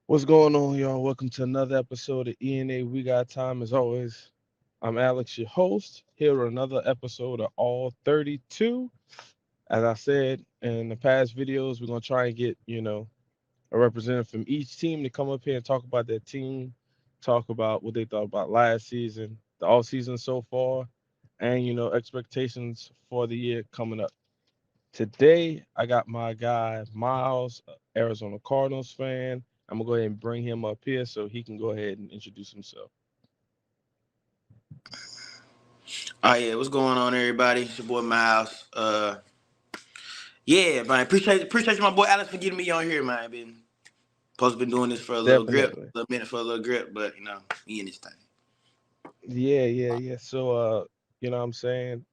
What's going on, y'all? Welcome to another episode of ENA We Got Time. As always, I'm Alex, your host, here with another episode of All 32. As I said in the past videos, we're going to try and get, a representative from each team to come up here and talk about their team, talk about what they thought about last season, the all season so far, and, expectations for the year coming up. Today, I got my guy Myles, Arizona Cardinals fan. I'm gonna go ahead and bring him up here so he can go ahead and introduce himself. Oh yeah, what's going on, everybody? It's your boy Myles. Yeah, man, appreciate you, my boy Alex, for getting me on here, man. Been doing this for a Definitely. little minute for a little grip, but we in this thing. Yeah. So, what I'm saying,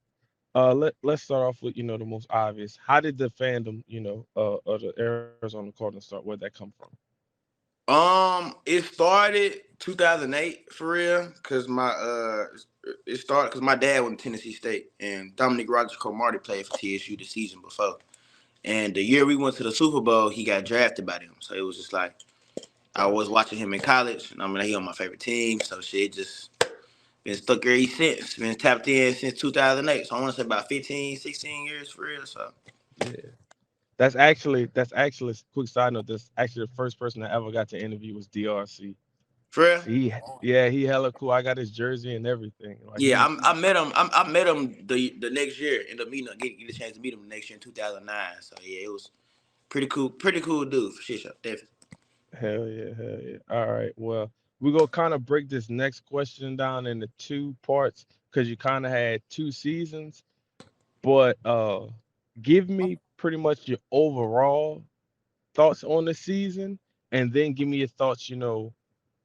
let's start off with the most obvious. How did the fandom, of the Arizona Cardinals start? Where'd that come from? It started 2008 for real, cause it started cause my dad went to Tennessee State, and Dominic Rogers Cromartie played for TSU the season before, and the year we went to the Super Bowl, he got drafted by them, so it was just like I was Gotcha. watching him in college, and he on my favorite team, so shit just been stuck here since. Been tapped in since 2008. So I want to say about 15, 16 years for real. So Yeah. That's actually quick side note. That's actually the first person I ever got to interview was DRC. for real. He hella cool. I got his jersey and everything. Like Yeah, he's I met him. I met him the next year. Ended up meeting, get a chance to meet him the next year in 2009. So yeah, it was pretty cool dude for shit show. Definitely. hell yeah. All right. Well, we're gonna kind of break this next question down into two parts because you kind of had two seasons. But give me pretty much your overall thoughts on the season, and then give me your thoughts.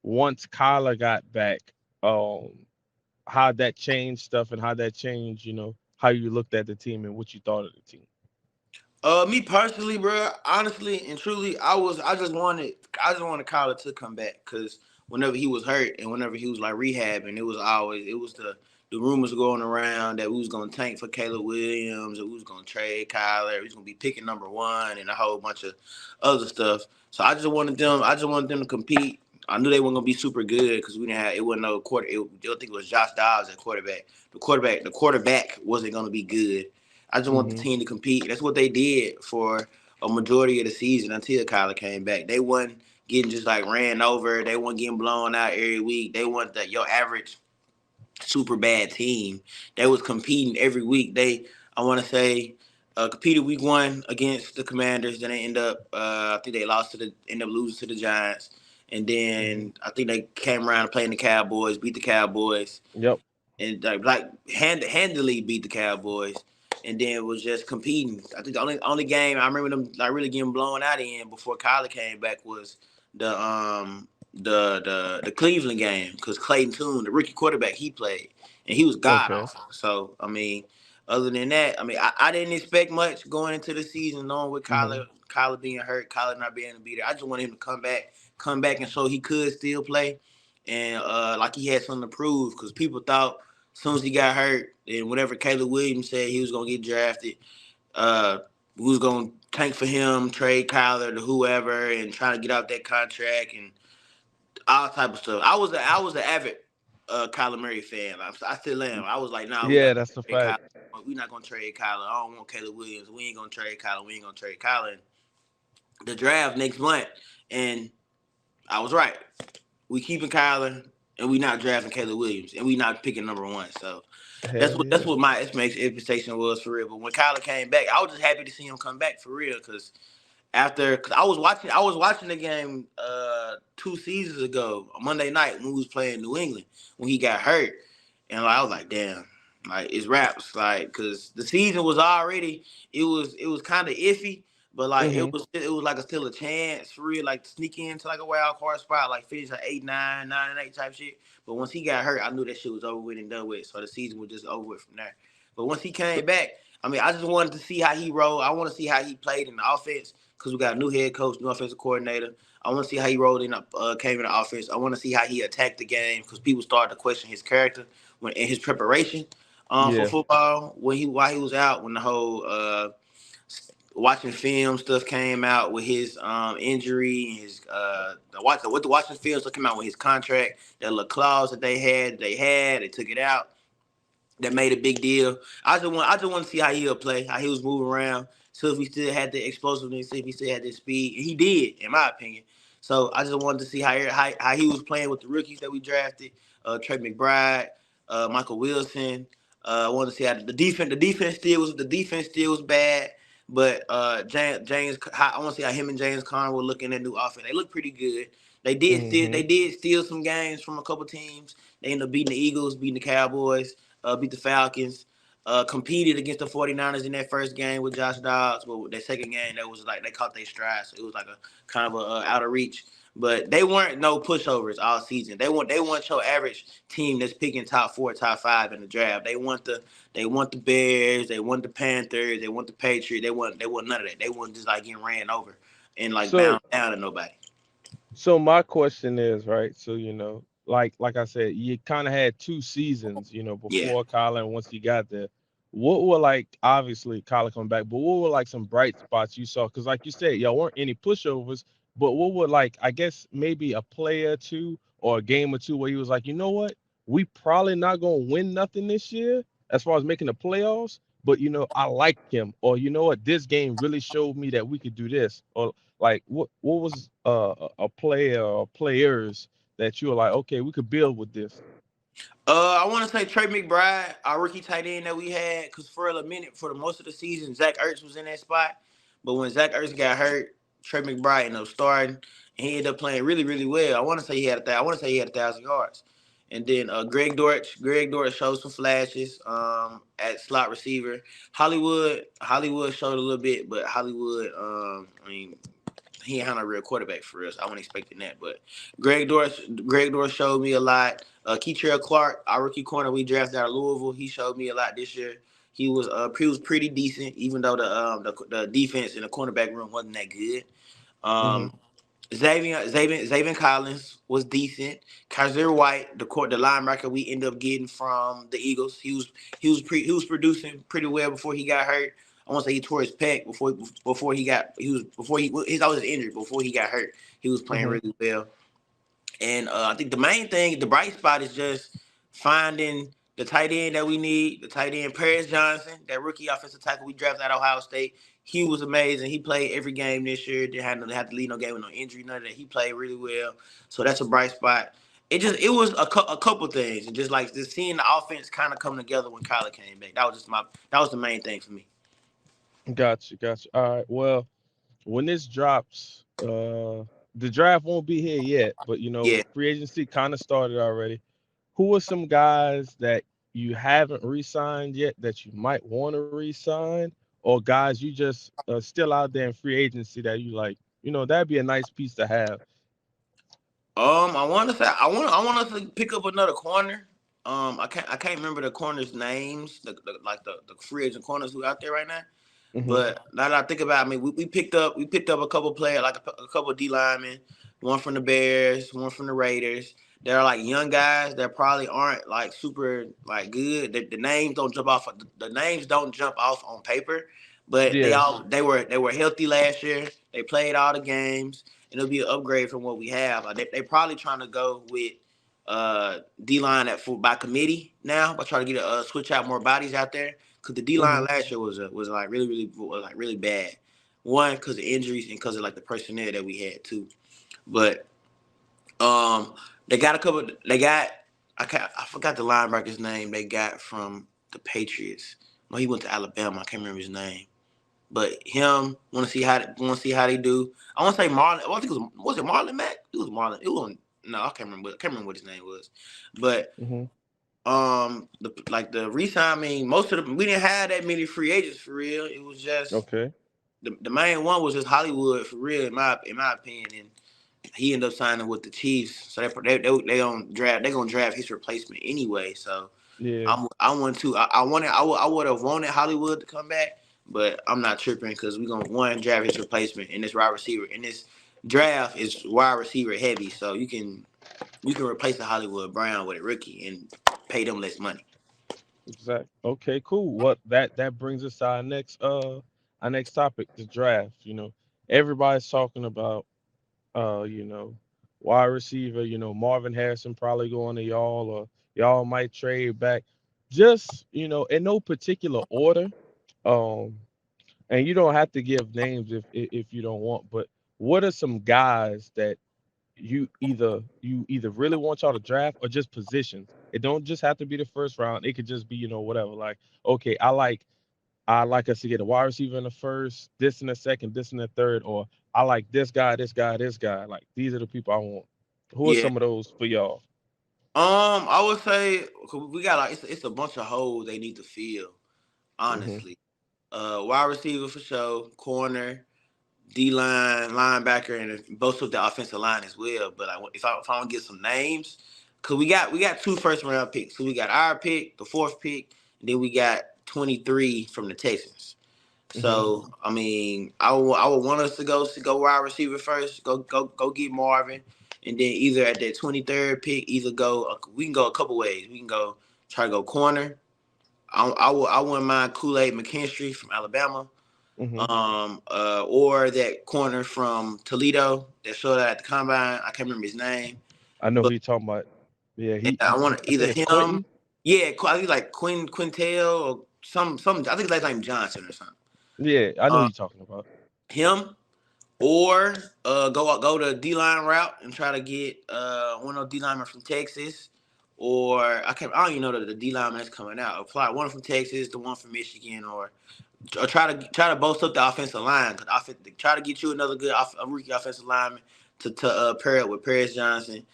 Once Kyler got back, how that changed stuff and how that changed. How you looked at the team and what you thought of the team. Me personally, bro, honestly and truly, I just wanted Kyler to come back because whenever he was hurt and whenever he was like rehabbing, it was the rumors going around that we was gonna tank for Caleb Williams, that we was gonna trade Kyler, we was gonna be picking number 1 and a whole bunch of other stuff. So I just wanted them to compete. I knew they weren't gonna be super good because we didn't have it wasn't no quarter. I think it was Josh Dobbs at quarterback. The quarterback wasn't gonna be good. I just want the Hmm. team to compete. That's what they did for a majority of the season until Kyler came back. They wasn't getting just like ran over. They weren't getting blown out every week. They weren't your average super bad team. They was competing every week. I want to say, competed week 1 against the Commanders. Then they I think they end up losing to the Giants. And Hmm. then I think they came around playing the Cowboys, beat the Cowboys Yep. and handily beat the Cowboys, and then was just competing. I think the only game I remember them like really getting blown out in before Kyler came back was the Cleveland game because Clayton Tune, the rookie quarterback, he played and he was god Okay. awful. So other than that, I didn't expect much going into the season, knowing with Hmm. Kyler being hurt, Kyler not being able to be there. I just wanted him to come back and show he could still play, and like he had something to prove because people thought as soon as he got hurt and whenever Caleb Williams said he was gonna get drafted, uh, we was gonna tank for him, trade Kyler to whoever, and try to get out that contract and all type of stuff. I was an avid Kyler Murray fan. I still am. I was like, nah, we not Yeah, that's gonna the trade Kyler. fact. We not gonna trade Kyler. I don't want Caleb Williams. We ain't gonna trade Kyler. We ain't gonna trade Kyler. And the draft next month, and I was right. We keeping Kyler, and we not drafting Caleb Williams, and we not picking number 1. So that's Hell what that's yeah. what my expectation was for real. But when Kyler came back, I was just happy to see him come back for real. Cause I was watching the game 2 seasons ago, Monday night when we was playing New England when he got hurt, and like, I was like, damn, like it's raps, like, cause the season was already it was kind of iffy, but like Hmm. it was like still a chance for real, like to sneak into like a wild card spot, like finish like 8-9, 9-8 type shit. But once he got hurt, I knew that shit was over with and done with, so the season was just over with from there. But once he came back, I just wanted to see how he rolled. I want to see how he played in the offense because we got a new head coach, new offensive coordinator. I want to see how he rolled in, came in the offense. I want to see how he attacked the game because people started to question his character and his preparation for Yeah. football while he was out when the whole watching film stuff came out with his injury, his what the watching film stuff came out with his contract, that little clause that they took it out, that made a big deal. I just want to see how he'll play, how he was moving around. So if he still had the explosiveness, see if he still had the speed, and he did, in my opinion. So I just wanted to see how he was playing with the rookies that we drafted, Trey McBride, Michael Wilson. I wanted to see how the defense still was bad, but I want to see how him and James Conner were looking at new offense. They look pretty good. Mm-hmm. They did steal some games from a couple teams. They ended up beating the Eagles, beating the Cowboys, beat the Falcons, competed against the 49ers in that first game with Josh Dobbs. But with that second game, that was like they caught their stride. So it was like a kind of a out of reach. But they weren't no pushovers all season. They want your average team that's picking top four, top five in the draft. They want the Bears, they want the Panthers, they want the Patriots. They want none of that. They want just like getting ran over and like So bound down to nobody. So my question is, right? So, like I said, you kind of had two seasons, Yeah. before Colin. Once you got there, what were like obviously Colin come back, but what were like some bright spots you saw? Because like you said, y'all weren't any pushovers, but what were like I guess maybe a player or two or a game or two where he was like, you know what, we probably not gonna win nothing this year as far as making the playoffs, but I like him, or you know what, this game really showed me that we could do this, or like what was a player or players that you were like, okay, we could build with this. I want to say Trey McBride, our rookie tight end that we had, because for a minute, for the most of the season, Zach Ertz was in that spot. But when Zach Ertz got hurt, Trey McBride ended up starting, and he ended up playing really, really well. I want to say he had 1,000 yards. And then Greg Dortch showed some flashes at slot receiver. Hollywood showed a little bit, but Hollywood, I mean, he ain't had no real quarterback for us. I wasn't expecting that, but Greg Dortch showed me a lot. Keitrell Clark, our rookie corner we drafted out of Louisville, he showed me a lot this year. He was pretty decent, even though the defense in the cornerback room wasn't that good. Hmm. Um, Xavier Collins was decent. Kaiser White, the linebacker we ended up getting from the Eagles, he was producing pretty well before he got hurt. I want to say he tore his pec before he got he was before he he's always injured before he got hurt. He was playing Hmm. really well. And I think the main thing, the bright spot, is just finding the tight end that we need. The tight end, Paris Johnson, that rookie offensive tackle we drafted out of Ohio State. He was amazing. He played every game this year. Didn't have to lead no game with no injury, none of that. He played really well. So that's a bright spot. It was a couple things, and just seeing the offense kind of come together when Kyler came back. That was the main thing for me. Gotcha. All right, well, when this drops, the draft won't be here yet, but Yeah. free agency kind of started already. Who are some guys that you haven't re-signed yet that you might want to re-sign, or guys you just still out there in free agency that you like, that'd be a nice piece to have. I want us to pick up another corner. I can't remember the corners' names, the free agent corners who out there right now. Hmm. But now that I think about it, I mean, we picked up a couple players, like a couple D linemen, one from the Bears, one from the Raiders. They're like young guys that probably aren't like super like good. The names don't jump off. The names don't jump off on paper, but Yeah. they were healthy last year. They played all the games, and it'll be an upgrade from what we have. Like they probably trying to go with D line by committee now, by trying to get switch out more bodies out there. Cause the D line Hmm. last year was like really bad. One, because of injuries, and because of like the personnel that we had too. But um, they got a couple. I forgot the linebacker's name they got from the Patriots. No, he went to Alabama. I can't remember his name. But him want to see how they do. I want to say Marlon. I think was it Marlon Mack? It was Marlon. It was no, I can't remember. I can't remember what his name was. But Hmm. the resign, I mean, most of the we didn't have that many free agents for real. It was just Okay. the main one was just Hollywood for real in my opinion, and he ended up signing with the Chiefs. So they gonna draft his replacement anyway. So Yeah. I want to I would have wanted Hollywood to come back, but I'm not tripping because we gonna one draft his replacement, and this wide receiver, and this draft is wide receiver heavy. So you can replace the Hollywood Brown with a rookie and pay them less money. Exactly. Okay, cool. What that brings us to our next our next topic, the draft. Everybody's talking about you know, wide receiver, Marvin Harrison probably going to y'all, or y'all might trade back. Just, in no particular order. Um, and you don't have to give names if you don't want, but what are some guys that you either really want y'all to draft, or just positions? It don't just have to be the first round. It could just be, whatever. Like, okay, I like us to get a wide receiver in the first, this in the second, this in the third, or I like this guy, this guy, this guy. Like, these are the people I want. Who are Yeah. some of those for y'all? I would say 'cause we got like it's a bunch of holes they need to fill. Hmm. Honestly, wide receiver for sure, corner, D line, linebacker, and both of the offensive line as well. But if I want to get some names, cause we got two first round picks. So we got our pick, the fourth pick, and then we got 23 from the Texans. Hmm. So I mean, I would want us to go wide receiver first. Go get Marvin, and then either at that 23rd pick, either go we can go a couple ways. We can go try to go corner. I wouldn't mind Kool-Aid McKinstry from Alabama, Hmm. or that corner from Toledo that showed out at the combine. I can't remember his name, I know who but you talking about. Yeah, and I want I either think it's him. Quentin. Yeah, I think like Quintel or some. I think it's like name Johnson or something. Yeah, I know who Uh, you talking about. him. Or go the D line route and try to get one of those D linemen from Texas. Or I don't even know the D lineman that's coming out. Apply one from Texas, the one from Michigan, or try to bolster up the offensive line. Try to get you another good a rookie offensive lineman to pair it with Paris Johnson.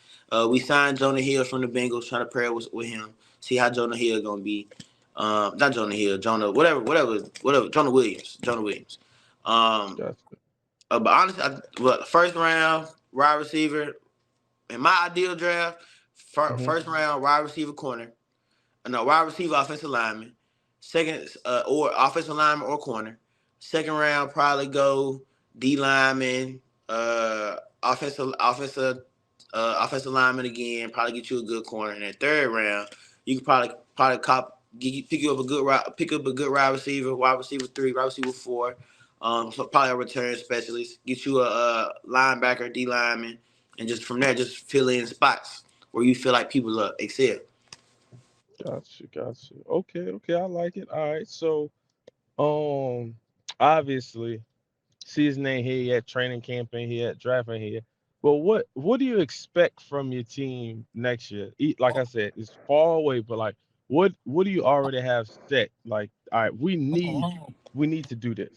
We signed Jonah Hill from the Bengals, trying to pair it with him. See how Jonah Hill gonna be. Not Jonah Hill, Jonah whatever. Jonah Williams. Jonah Williams. Um, Gotcha. but honestly, first round wide receiver in my ideal draft, Hmm. first round wide receiver corner, no wide receiver offensive lineman, second or offensive lineman or corner. Second round probably go D lineman, offensive lineman again. Probably get you a good corner. In that third round, you can probably pick up a good wide receiver three, wide receiver four. So probably a return specialist. Get you a linebacker, D lineman, and just from there, just fill in spots where you feel like people excel. Gotcha. Okay, okay, I like it. All right, so um, obviously, season ain't here yet, training camp ain't here yet, draft ain't here yet. But what do you expect from your team next year? Like I said, it's far away, but like, what do you already have set? Like, all right, we need to do this.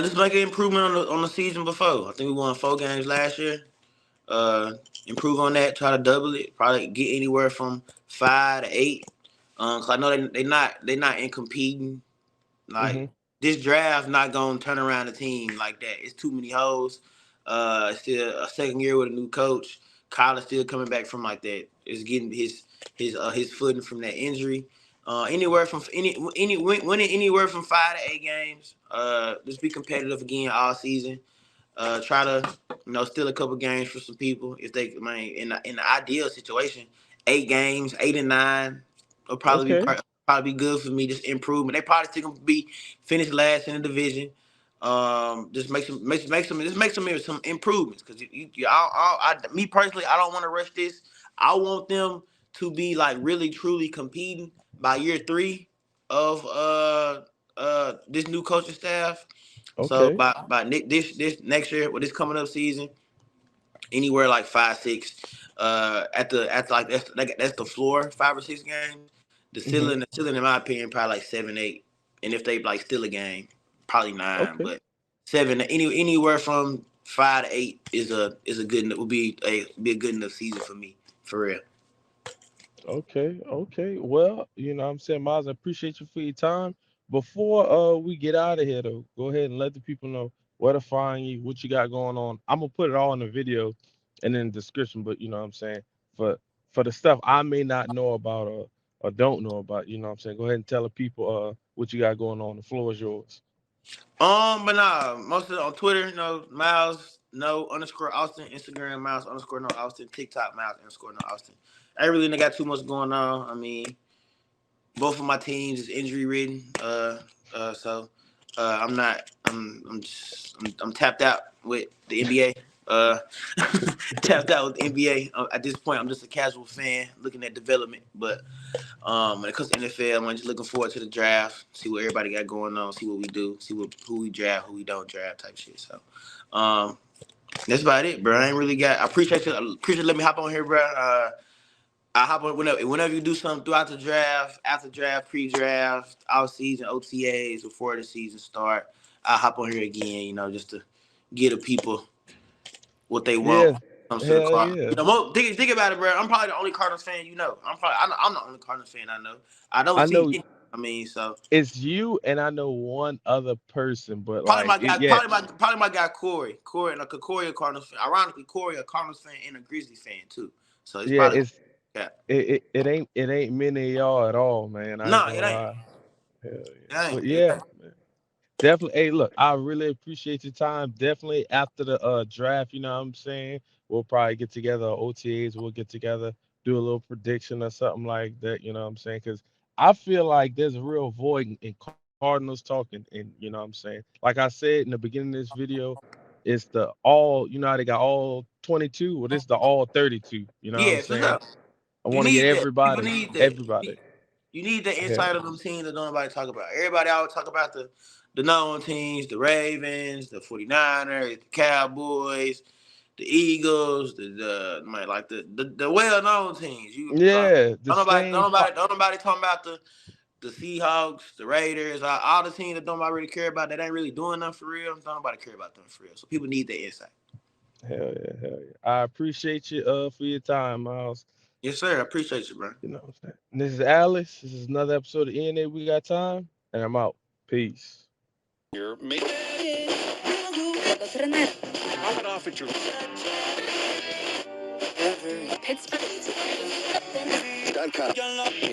Just make an improvement on the season before. I think we won 4 games last year. Uh, Improve on that. Try to double it. Probably get anywhere from 5 to 8. 'Cause I know they not in competing. Hmm. Like this draft not gonna turn around the team like that. It's too many holes. It's still a second year with a new coach. Kyle is still coming back from like that. Is getting his footing from that injury. Anywhere from winning anywhere from 5 to 8 games. Just be competitive again all season. Try to steal a couple games for some people if they. I mean, in the ideal situation, 8 games, 8 and 9 will Okay. probably be good for me. Just improvement. They probably still gonna be finished last in the division. Just make some improvements because me personally, I don't want to rush this. I want them to be like really truly competing by year 3 of this new coaching staff. So Okay. by this next year, with this coming up season, anywhere like 5 6, at like that's the floor, 5 or 6 games. The Hmm. ceiling in my opinion probably like 7 8, and if they like steal a game, probably 9. Okay. But seven anywhere from 5 to 8 is a good would be a good enough season for me for real. Okay, okay. Well, what I'm saying, Miles, I appreciate you for your time. Before we get out of here though, go ahead and let the people know where to find you, what you got going on. I'm gonna put it all in the video and in the description, but you know what I'm saying, for for the stuff I may not know about or don't know about, you know what I'm saying. Go ahead and tell the people what you got going on. The floor is yours. But nah, most of it on Twitter, Myles, no underscore Austin, Instagram, Myles underscore no Austin, TikTok, Myles underscore no Austin. I really ain't got too much going on. I mean, both of my teams is injury ridden. So I'm not. I'm tapped out with the NBA. Uh, tapped out with the NBA. At this point, I'm just a casual fan looking at development. But when it comes to NFL, I'm just looking forward to the draft. See what everybody got going on. See what we do. See who we draft, who we don't draft, type shit. So, um, that's about it, bro. I ain't really got. I appreciate you. Appreciate you letting me hop on here, bro. I hop on whenever you do something throughout the draft, after draft, pre-draft, out season, OTAs, before the season start. I hop on here again, just to get the people what they want when Yeah, it comes to the hell Cardinals. yeah. Think about it, bro. I'm probably the only Cardinals fan you know. I'm the only Cardinals fan I know. I don't I see know many. I mean, so it's you and I know one other person, but probably like my it, guy, yeah, probably my guy Corey. Corey a Cardinals fan. Ironically, Corey a Cardinals fan and a Grizzlies fan too. So it's yeah, probably yeah. it ain't many of y'all at all, man. I ain't No, gonna it ain't. lie. Hell yeah. It But ain't. It yeah, ain't. man. Definitely. Hey, look, I really appreciate your time. Definitely after the draft, you know what I'm saying? We'll probably get together, OTAs, we'll get together, do a little prediction or something like that, you know what I'm saying? Because I feel like there's a real void in Cardinals talking, and you know what I'm saying? Like I said in the beginning of this video, it's the all, you know how they got all 22? Well, this is the all 32, you know what I'm Yeah, for saying? sure. I You want to get need that. People everybody, need that. everybody. You need the Hell, insight of them teams that don't nobody talk about. Everybody always talk about the known teams, the Ravens, the 49ers, the Cowboys, the Eagles, the well known teams. yeah, the same. Don't nobody talking about the Seahawks, the Raiders, all the teams that don't nobody really care about that ain't really doing nothing for real. Don't nobody care about them for real. So people need that insight. Hell yeah, hell yeah. I appreciate you for your time, Miles. Yes, sir. I appreciate you, bro. You know what I'm saying? And this is Alice. This is another episode of ENA We Got Time, and I'm out. Peace.